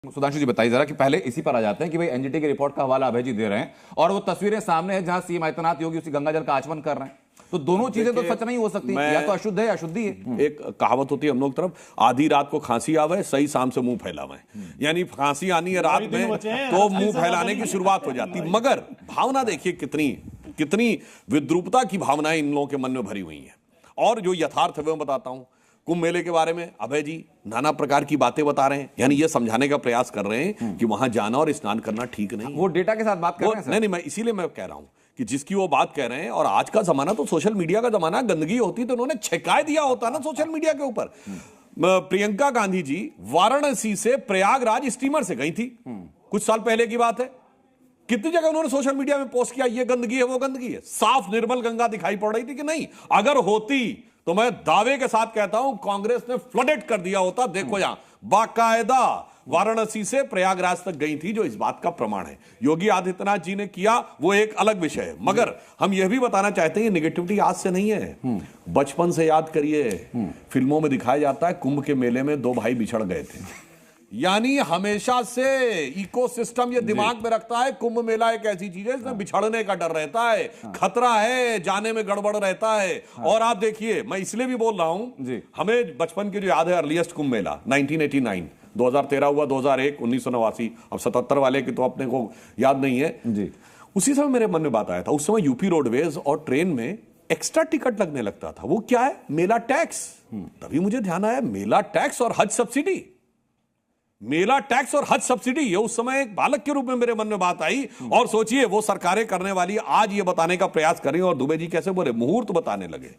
सुधांशु जी बताइए जरा कि पहले इसी पर आ जाते हैं कि भाई एनजीटी की रिपोर्ट का हवाला अभय जी दे रहे हैं और वो तस्वीरें सामने है जहां सीएम आदित्यनाथ योगी उसी गंगा जल का आचमन कर रहे हैं। तो दोनों चीजें तो सच नहीं हो सकती, या तो अशुद्ध है या अशुद्धि है। एक कहावत होती है हम लोग तरफ, आधी रात को खांसी आवे सही शाम से मुंह फैलावे। यानी खांसी आनी है रात में तो मुंह फैलाने की शुरुआत हो जाती। मगर भावना देखिए कितनी कितनी विद्रूपता की भावनाएं इन लोगों के मन में भरी हुई हैं। और जो यथार्थ है वो मैं बताता हूं। कुंभ मेले के बारे में अभय जी नाना प्रकार की बातें बता रहे हैं, यानी ये समझाने का प्रयास कर रहे हैं कि वहां जाना और स्नान करना ठीक नहीं। वो डेटा के साथ बात कर रहे हैं। नहीं, मैं इसीलिए मैं कह रहा हूं कि जिसकी वो बात कह रहे हैं, और आज का जमाना तो सोशल मीडिया का जमाना, गंदगी होती तो उन्होंने छिड़का दिया होता ना सोशल मीडिया के ऊपर। प्रियंका गांधी जी वाराणसी से प्रयागराज स्टीमर से गई थी, कुछ साल पहले की बात है। कितनी जगह उन्होंने सोशल मीडिया में पोस्ट किया, ये गंदगी है वो गंदगी है। साफ निर्मल गंगा दिखाई पड़ रही थी कि नहीं? अगर होती तो मैं दावे के साथ कहता हूं कांग्रेस ने फ्लडेड कर दिया होता। देखो यहां बाकायदा वाराणसी से प्रयागराज तक गई थी, जो इस बात का प्रमाण है। योगी आदित्यनाथ जी ने किया वो एक अलग विषय है, मगर हम यह भी बताना चाहते हैं ये निगेटिविटी आज से नहीं है। बचपन से याद करिए, फिल्मों में दिखाया जाता है कुंभ के मेले में दो भाई बिछड़ गए थे। यानी हमेशा से इकोसिस्टम ये दिमाग में रखता है कुंभ मेला एक ऐसी चीज है इसमें बिछड़ने का डर रहता है, खतरा है, जाने में गड़बड़ रहता है। और आप देखिए, मैं इसलिए भी बोल रहा हूं, हमें बचपन की जो याद है अर्लीस्ट कुंभ मेला 1989, 2013 हुआ, 2001, 1989, अब 77 वाले की तो अपने को याद नहीं है जी। उसी समय मेरे मन में बात आया था। उस समय यूपी रोडवेज और ट्रेन में एक्स्ट्रा टिकट लगने लगता था। वो क्या है? मेला टैक्स। तभी मुझे ध्यान आया, मेला टैक्स और हज सब्सिडी। मेला टैक्स और हज सब्सिडी, ये उस समय एक बालक के रूप में मेरे मन में बात आई। और सोचिए वो सरकारें करने वाली आज ये बताने का प्रयास करें, और दुबे जी कैसे बोले मुहूर्त बताने लगे।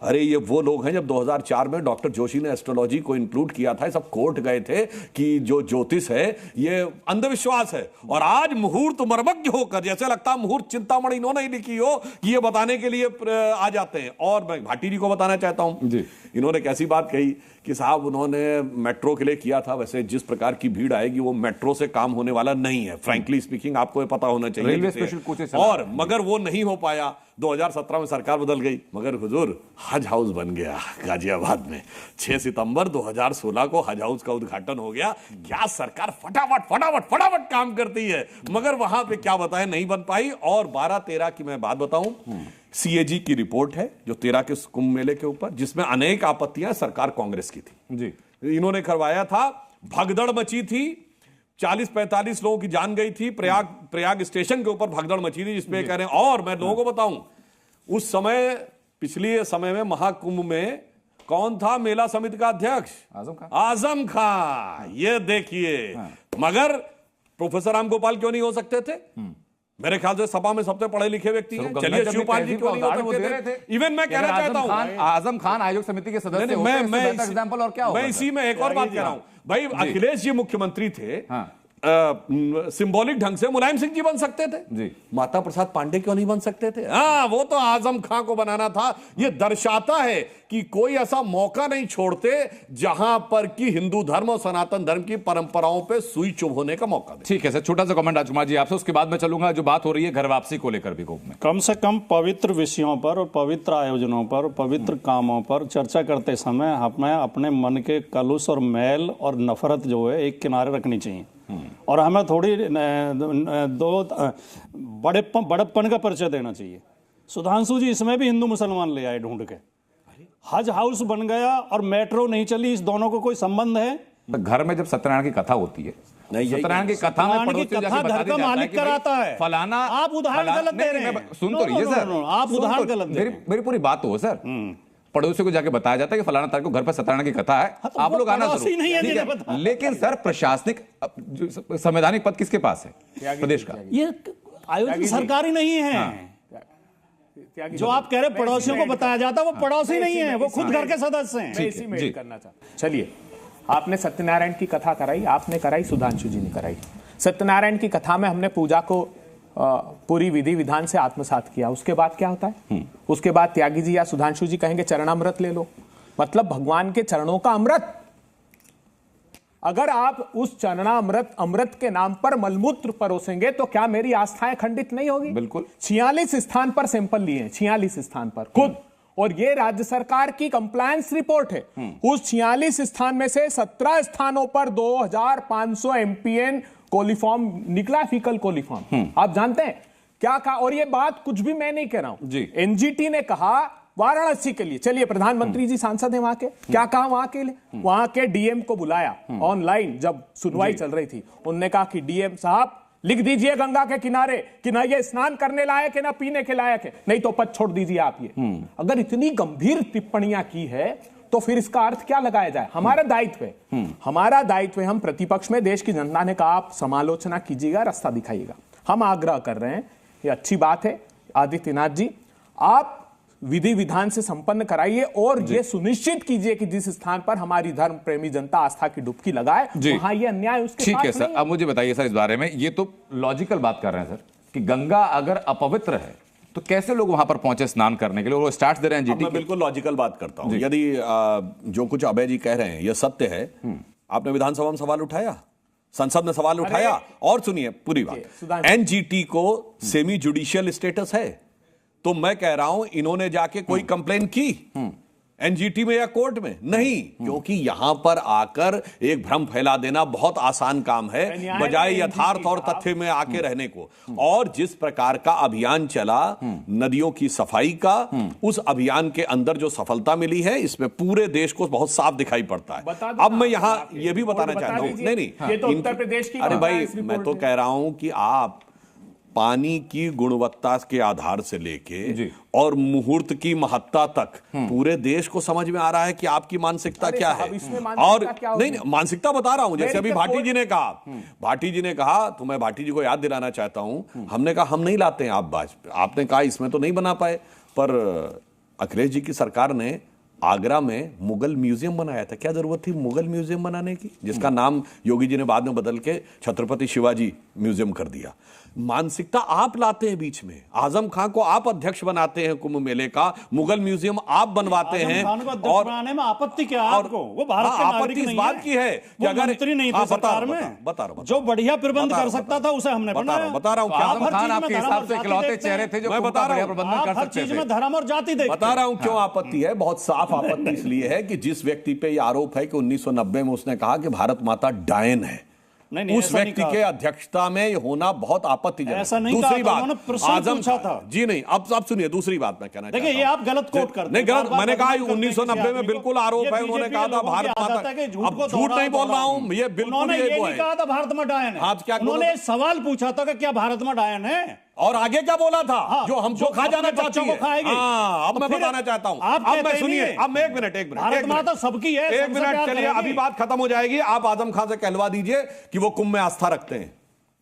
अरे ये वो लोग हैं जब 2004 में डॉक्टर जोशी ने एस्ट्रोलॉजी को इंक्लूड किया था, सब कोर्ट गए थे कि जो ज्योतिष है ये अंधविश्वास है। और आज मुहूर्त मर्मज्ञ होकर, जैसे लगता है मुहूर्त चिंतामणि इन्होंने ही लिखी हो, कि ये बताने के लिए आ जाते हैं। और मैं भाटी जी को बताना चाहता हूं, इन्होंने कैसी बात कही कि साहब उन्होंने मेट्रो के लिए किया था, वैसे जिस प्रकार की भीड़ आएगी वो मेट्रो से काम होने वाला नहीं है। फ्रैंकली स्पीकिंग आपको ये पता होना चाहिए। रेलवे स्पेशल कोचेस और मगर वो नहीं हो पाया। 2017 में सरकार बदल गई, मगर हुजूर हज हाउस बन गया गाजियाबाद में। 6 सितंबर 2016 को हज हाउस का उद्घाटन हो गया। क्या सरकार फटाफट फटाफट फटाफट काम करती है, मगर वहां पे क्या बताएं नहीं बन पाई। और 12-13 की मैं बात बताऊं, सीएजी की रिपोर्ट है जो 13 के कुंभ मेले के ऊपर, जिसमें अनेक आपत्तियां सरकार कांग्रेस की थी जी। इन्होंने करवाया था, भगदड़ मची थी, 40-45 लोगों की जान गई थी। प्रयाग स्टेशन के ऊपर भगदड़ मची थी, जिसपे कह रहे हैं। और मैं लोगों को बताऊं, उस समय पिछले समय में महाकुंभ में कौन था मेला समिति का अध्यक्ष? आजम खान। ये देखिए, मगर प्रोफेसर राम गोपाल क्यों नहीं हो सकते थे? मेरे ख्याल से सभा में सबसे पढ़े लिखे व्यक्ति हैं। चलिए शिवपाल जी क्यों नहीं हो सकते थे? इवन मैं कहना चाहता हूं, आजम खान आयोग समिति के सदस्य होते हैं, मैं एग्जांपल और क्या होगा? मैं इसी में एक और बात कह रहा हूं भाई, अखिलेश जी मुख्यमंत्री थे, सिंबॉलिक ढंग से मुलायम सिंह जी बन सकते थे जी। माता प्रसाद पांडे क्यों नहीं बन सकते थे? हाँ, वो तो आजम खां को बनाना था। ये दर्शाता है कि कोई ऐसा मौका नहीं छोड़ते जहां पर कि हिंदू धर्म और सनातन धर्म की परंपराओं पे सुई चुभ होने का मौका दे। ठीक है सर, छोटा सा कमेंट राजकुमार जी आपसे, उसके बाद मैं चलूंगा। जो बात हो रही है घर वापसी को लेकर भी कुंभ में, कम से कम पवित्र विषयों पर और पवित्र आयोजनों पर, पवित्र कामों पर चर्चा करते समय हमें अपने मन के कलुष और मैल और नफरत जो है एक किनारे रखनी चाहिए। और हमें थोड़ी बड़प्पन का परिचय देना चाहिए। सुधांशु जी इसमें भी हिंदू मुसलमान ले आए ढूंढ के। हज हाउस बन गया और मेट्रो नहीं चली, इस दोनों को कोई संबंध है? घर में जब सत्यनारायण की कथा होती है, सत्यनारायण की कथा में पड़ोसी घर का मालिक कराता है, फलाना। आप उदाहरण गलत दे रहे हैं। सुन तो रहिए सर, आप उदाहरण गलत दे रहे हैं। मेरी पूरी बात तो हो सर। पड़ोसी को जाके बताया जाता है कि फलाना तारीख को घर पर सत्यनारायण की कथा है, तो आप लोग आना जरूर नहीं है। लेकिन सर प्रशासनिक संवैधानिक पद किसके पास है प्रदेश का? ये आयोजन सरकारी नहीं है। जो आप कह रहे पड़ोसियों को बताया जाता है, वो पड़ोसी नहीं है, वो खुद घर के सदस्य हैं। मैं इसी में करना चाहता। चलिए, आपने सत्यनारायण की कथा कराई, आपने कराई, सुधांशु जी ने कराई। सत्यनारायण की कथा में हमने पूजा को पूरी विधि विधान से आत्मसात किया। उसके बाद क्या होता है? उसके बाद त्यागी जी या सुधांशु जी कहेंगे चरणामृत ले लो, मतलब भगवान के चरणों का अमृत। अगर आप उस चरणामृत अमृत के नाम पर मलमूत्र परोसेंगे तो क्या मेरी आस्थाएं खंडित नहीं होगी? बिल्कुल। 46 स्थान पर सैंपल लिए, 46 स्थान पर खुद, और ये राज्य सरकार की कंप्लायंस रिपोर्ट है। उस 46 स्थान में से 17 स्थानों पर 2500 एमपीएन कोलिफॉर्म निकला, फीकल कोलिफॉर्म। आप जानते हैं क्या कहा? और ये बात कुछ भी मैं नहीं कह रहा हूं जी। एनजीटी ने कहा वाराणसी के लिए, चलिए प्रधानमंत्री जी सांसद हैं वहां के, क्या कहा वहां के लिए? वहां के डीएम को बुलाया ऑनलाइन जब सुनवाई चल रही थी, उन्होंने कहा कि डीएम साहब लिख दीजिए गंगा के किनारे कि ना ये स्नान करने लायक है ना पीने के लायक है, नहीं तो पद छोड़ दीजिए आप ये। अगर इतनी गंभीर टिप्पणियां की है तो फिर इसका अर्थ क्या लगाया जाए? हमारा दायित्व है, हमारा दायित्व है, हम प्रतिपक्ष में, देश की जनता ने कहा आप समालोचना कीजिएगा, रास्ता दिखाइएगा। हम आग्रह कर रहे हैं, ये अच्छी बात है आदित्यनाथ जी, आप विधि विधान से संपन्न कराइए और ये सुनिश्चित कीजिए कि जिस स्थान पर हमारी धर्म प्रेमी जनता आस्था की डुबकी लगाए वहां ये अन्याय उसके ठीक साथ है सर। नहीं। अब मुझे बताइए सर इस बारे में, ये तो लॉजिकल बात कर रहे हैं सर कि गंगा अगर अपवित्र है तो कैसे लोग वहां पर पहुंचे स्नान करने के लिए, वो स्टार्ट दे रहे हैं जीटी। मैं बिल्कुल लॉजिकल बात करता हूं। यदि जो कुछ अभय जी कह रहे हैं ये सत्य है, आपने विधानसभा में सवाल उठाया, संसद में सवाल उठाया, और सुनिए पूरी बात, एनजीटी को सेमी जुडिशियल स्टेटस है, तो मैं कह रहा हूं इन्होंने जाके कोई कंप्लेन की एनजीटी में या कोर्ट में? नहीं, क्योंकि यहां पर आकर एक भ्रम फैला देना बहुत आसान काम है बजाय यथार्थ और तथ्य में आके रहने को। और जिस प्रकार का अभियान चला नदियों की सफाई का, उस अभियान के अंदर जो सफलता मिली है इसमें पूरे देश को बहुत साफ दिखाई पड़ता है। अब मैं यहां यह भी बताना चाहता हूं, नहीं उत्तर प्रदेश की, अरे भाई मैं तो कह रहा हूं कि आप पानी की गुणवत्ता के आधार से लेके और मुहूर्त की महत्ता तक पूरे देश को समझ में आ रहा है कि आपकी मानसिकता क्या है। और नहीं, मानसिकता बता रहा हूं, जैसे अभी भाटी जी ने कहा, तो मैं भाटी जी को याद दिलाना चाहता हूं, हमने कहा हम नहीं लाते हैं आप आपने कहा इसमें तो नहीं बना पाए, पर अखिलेश जी की सरकार ने आगरा में मुगल म्यूजियम बनाया था। क्या जरूरत थी मुगल म्यूजियम बनाने की, जिसका नाम योगी जी ने बाद में बदल के छत्रपति शिवाजी म्यूजियम कर दिया। मानसिकता आप लाते हैं बीच में, आजम खान को आप अध्यक्ष बनाते हैं कुंभ मेले का, मुगल म्यूजियम आप बनवाते हैं, और बनाने में आपत्ति क्या है आपको? वो भारत का नागरिक इस बात की है कि अगर मंत्री नहीं थे सरकार में, बता रहा हूं जो बढ़िया प्रबंध कर सकता था उसे हमने बनाया। बता रहा हूं क्या आजम खान आपके हिसाब से इकलौते चेहरे थे जो मैं बता रहा हूं प्रबंधन कर हर सकते चीज थे। में धर्म और जाति देखते। बता रहा हूं क्यों आपत्ति है, बहुत साफ आपत्ति इसलिए है कि जिस व्यक्ति पे यह आरोप है कि 1990 में उसने कहा कि भारत माता डायन है, नहीं, उस व्यक्ति के अध्यक्षता में होना बहुत आपत्तिजनक। ऐसा नहीं दूसरी कहा, बात आजम पूछा था जी नहीं, अब सुनिए दूसरी बात मैं कहना देखिए, ये आप गलत कोट करते हैं। नहीं गलत, मैंने कहा 1990 में बिल्कुल आरोप है, उन्होंने कहा था भारत माता, अब झूठ नहीं बोल रहा हूं, ये बिल्कुल ये नहीं कहा था भारत में डायन है। उन्होंने सवाल पूछा था कि क्या भारत में डायन है, और आगे क्या बोला था, जो हमको खा जाना चाहती है। अब मैं बताना चाहता हूं, अब मैं सुनिए, अब मैं एक मिनट भारत माता सबकी है, एक मिनट चलिए, अभी बात खत्म हो जाएगी। आप आजम खान से कहलवा दीजिए कि वो कुंभ में आस्था रखते हैं,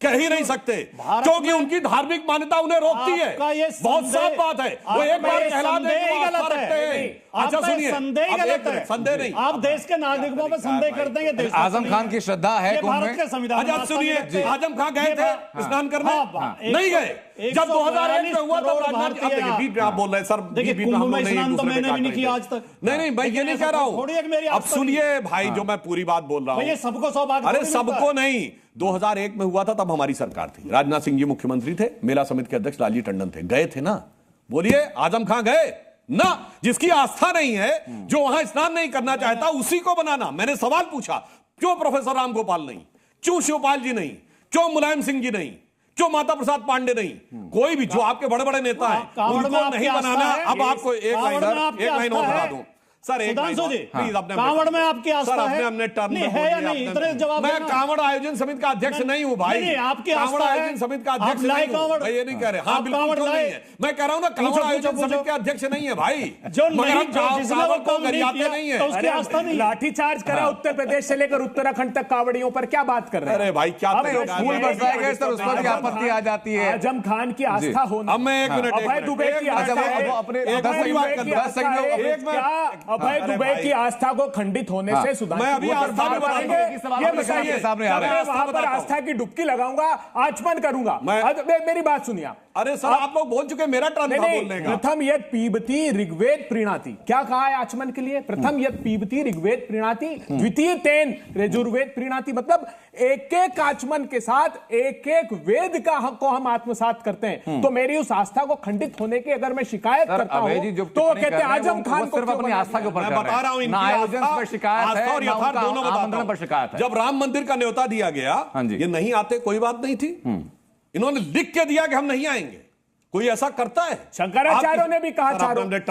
कह ही नहीं सकते क्योंकि उनकी धार्मिक मान्यता उन्हें रोकती है। बहुत साफ बात है, वो एक बार कहला दे कि वो आस्था रखते हैं। अच्छा सुनिए, संदेह नहीं, आप देश के नागरिकों पर संदेह करते हैं। देश आजम खान की श्रद्धा है कुंभ भारत में। के संविधान। अच्छा सुनिए, आजम खान गए थे स्नान करने? नहीं गए। जब 2001 में हुआ तब राजनाथ, अब देखिए बीच में आप बोल रहे हैं सर, देखिए कुंभ में स्नान तो मैंने भी नहीं किया आज तक। नहीं मैं ये नहीं कह रहा हूं, अब सुनिए भाई, जो मैं पूरी बात बोल रहा हूं, सबको सौभाग्य, अरे सबको नहीं, 2001 में हुआ था तब हमारी सरकार थी, राजनाथ सिंह जी मुख्यमंत्री थे, मेला समिति के अध्यक्ष लालजी टंडन थे, गए थे ना? बोलिए आजम खान गए ना? जिसकी आस्था नहीं है, जो वहां स्नान नहीं करना चाहता, उसी को बनाना। मैंने सवाल पूछा, क्यों प्रोफेसर राम गोपाल नहीं, क्यों शिवपाल जी नहीं, क्यों मुलायम सिंह जी नहीं, क्यों माता प्रसाद पांडे नहीं, कोई भी जो आपके बड़े बड़े नेता हैं उनको नहीं बनाना। अब आपको एक लाइन और बता दूं सर, एक प्लीज, अपने कांवड़ में आपकी आस्था है? हमने टर्न नहीं है या नहीं, इतने जवाब। मैं कांवड़ आयोजन समिति का अध्यक्ष नहीं हूं भाई। नहीं, आपकी कांवड़ आयोजन समिति का अध्यक्ष नहीं हूं, मैं ये नहीं कह रहे। हाँ बिल्कुल क्यों नहीं है, मैं कह रहा हूं ना, कांवड़ आयोजन समिति के अध्यक्ष नहीं है भाई, जो मगर हम कांवड़ को गरियाते नहीं है, उसकी आस्था नहीं। लाठीचार्ज करा उत्तर प्रदेश से लेकर उत्तराखंड तक कांवड़ियों पर, क्या बात कर रहे हैं? अरे भाई क्या फूल बरसाए गए सर, उस पर भी आपत्ति आ जाती है। आजम खान की आस्था होना। अब मैं एक मिनट, अभय दुबे की आस्था है, अपने अभय दुबे की आस्था को खंडित होने से सुधार। मैं अभी आस्था में सामने आ रहा है, वहां पर आस्था की डुबकी लगाऊंगा, आचमन करूंगा। मेरी बात सुनिए आप, अरे सर आप लोग बोल चुके, मेरा टर्न था बोलने का। प्रथम यद पीबती ऋग्वेद प्रीणाति, क्या कहा है आचमन के लिए? प्रथम यद पीबती ऋग्वेद प्रीणाति, द्वितीय तेन यजुर्वेद प्रीणाति। मतलब एक एक आचमन के साथ एक एक वेद का को हम आत्मसात करते हैं। तो मेरी उस आस्था को खंडित होने की अगर मैं शिकायत करता हूं तो वो कहते हैं आजम खान को सिर्फ अपनी आस्था के ऊपर मैं बता रहा हूं, ना आयोजन पर शिकायत है, और ना यथार्थ उनका दोनों आमंत्रण पर शिकायत है। जब राम मंदिर का न्योता दिया गया, हाँ जी। ये नहीं आते कोई बात नहीं थी, इन्होंने लिख के दिया कि हम नहीं आएंगे। कोई ऐसा करता है? शंकराचार्यों ने भी कहा, एक चारों एक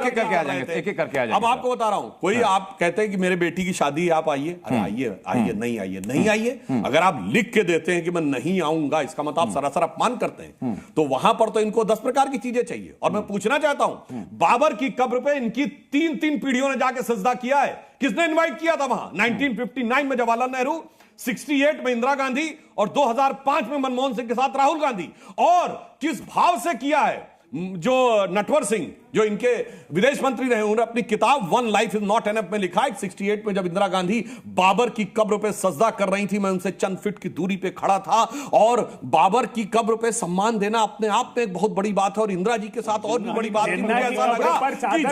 करके आ जाएंगे, एक एक करके आ जाएंगे। अब आपको बता रहा हूं, कोई आप कहते हैं कि मेरे बेटी की शादी, आप आइए, अरे आइए आइए, नहीं आइए नहीं आइए। अगर आप लिख के देते हैं कि मैं नहीं आऊंगा, इसका मतलब आप सरासर अपमान करते हैं। तो वहां पर तो इनको 10 प्रकार की चीजें चाहिए। और मैं पूछना चाहता हूं, बाबर की कब्र पे इनकी 3 पीढ़ियों ने जाके सजदा किया है। किसने इन्वाइट किया था वहां? 1959 में जवाहरलाल नेहरू, 68 में इंदिरा गांधी और 2005 में मनमोहन सिंह के साथ राहुल गांधी। और किस भाव से किया है? जो नटवर सिंह, जो इनके विदेश मंत्री रहे, उन्होंने अपनी किताब one life is not enough में लिखा है 68 में जब इंदिरा गांधी बाबर की कब्र पे सजदा कर रही थी, मैं उनसे चंद फीट की दूरी पे खड़ा था। और बाबर की कब्र पे सम्मान देना अपने आप में एक बहुत बड़ी बात है। और इंदिरा जी के साथ और भी बड़ी बात थी। मुझे ऐसा लगा कि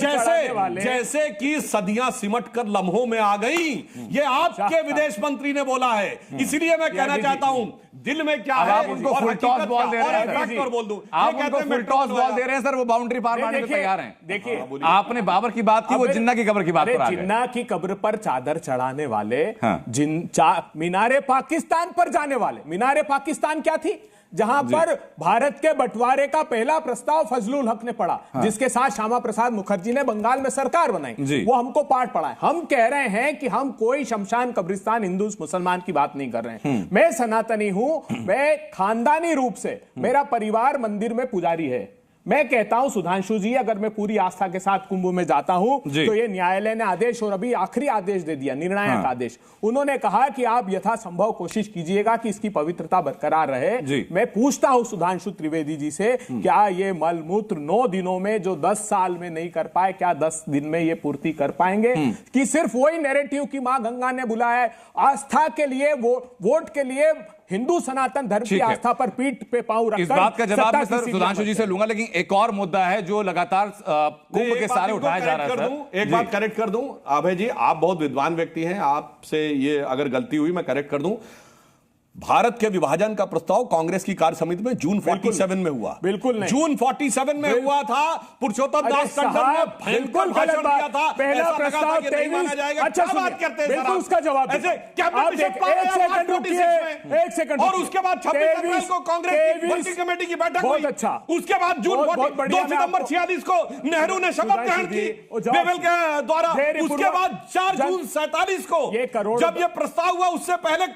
जैसे कि सदियां सिमट कर लम्हों में आ गई। ये आपके विदेश मंत्री ने बोला है। इसलिए मैं कहना चाहता हूं, दिल में क्या है आप उनको फुल टॉस बॉल दे रहे हैं, बोल दूं, आप उनको फुल टॉस बॉल दे रहे हैं सर, वो बाउंड्री पार मारने को तैयार हैं। देखिए, आपने बाबर की बात की, वो जिन्ना की कब्र की बात पर आ गए। जिन्ना की कब्र पर चादर चढ़ाने वाले, हाँ। मीनारे पाकिस्तान पर जाने वाले। मीनारे पाकिस्तान क्या थी? जहां पर भारत के बंटवारे का पहला प्रस्ताव फजलुल हक ने पढ़ा, हाँ। जिसके साथ श्यामा प्रसाद मुखर्जी ने बंगाल में सरकार बनाई, वो हमको पाठ पढ़ा है। हम कह रहे हैं कि हम कोई शमशान कब्रिस्तान हिंदू मुसलमान की बात नहीं कर रहे हैं। मैं सनातनी हूं, मैं खानदानी रूप से, मेरा परिवार मंदिर में पुजारी है। मैं कहता हूं सुधांशु जी, अगर मैं पूरी आस्था के साथ कुंभ में जाता हूं तो ये न्यायालय ने आदेश, और अभी आखिरी आदेश दे दिया, निर्णायक आदेश। उन्होंने कहा कि आप यथासंभव कोशिश कीजिएगा कि इसकी पवित्रता बरकरार रहे। मैं पूछता हूं सुधांशु त्रिवेदी जी से, क्या ये मलमूत्र 9 दिनों में जो 10 साल में नहीं कर पाए, क्या 10 दिन में ये पूर्ति कर पाएंगे? कि सिर्फ वही नैरेटिव की मां गंगा ने बुलाया है, आस्था के लिए, वोट के लिए हिंदू सनातन धर्म की आस्था पर पीठ पे पांव रखकर, इस बात का जवाब मैं सर सुधांशु जी से लूंगा। लेकिन एक और मुद्दा है जो लगातार कुंभ के सारे उठाया जा रहा है सर। एक बात करेक्ट कर दूं अभय जी, आप बहुत विद्वान व्यक्ति हैं, आपसे ये अगर गलती हुई मैं करेक्ट कर दूं। भारत के विभाजन का प्रस्ताव कांग्रेस की कार्य समिति में जून 47 में हुआ। बिल्कुल नहीं, जून 47 में हुआ था। पुरुषोत्तम दास टंडन ने भयंकर भाषण दिया था। पहला प्रस्ताव 23। अच्छा बात करते हैं, बिल्कुल उसका जवाब ऐसे एक सेकंड। और उसके बाद 26 अप्रैल को कांग्रेस की वर्किंग कमेटी की बैठक हुई। अच्छा, उसके बाद जून 2 सितंबर 46 को नेहरू ने शपथ ग्रहण की वेवेल के द्वारा। उसके बाद 4 जून 47 को जब यह प्रस्ताव हुआ, उससे पहले